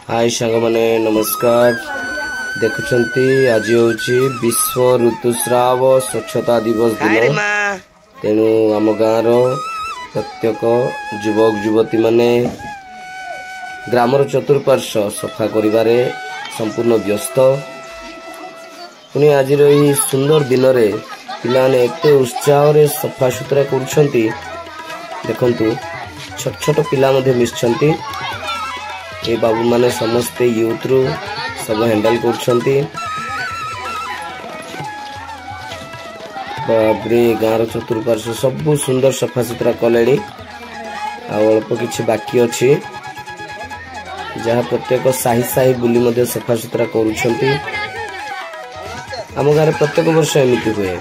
हाय सांग माने नमस्कार। देखुंती आज हूँ विश्व ऋतुस्राव स्वच्छता दिवस दिन। तेणु आम गाँव प्रत्येक युवक युवती माने ग्रामर चतुर्पार्श्व सफा करिबारे संपूर्ण व्यस्त। पुणी आज यही सुंदर दिन रे पिलाने एते उत्साह रे सफा सुतरा करुछंती। देखंतु छोट छोट पिला मध्ये मिसछंती। ए बाबू माने समस्ते यूथ रु सब हैंडल करुछंती। बाबरे गाँव चतुर्पार्श्व सब सुंदर सफा सुतरा कले। अल्प किछि बाकी अछि जहाँ प्रत्येक साही साही बुली मध्य सफा सुतरा करुछंती। आम गाँव प्रत्येक वर्ष एमती हुए।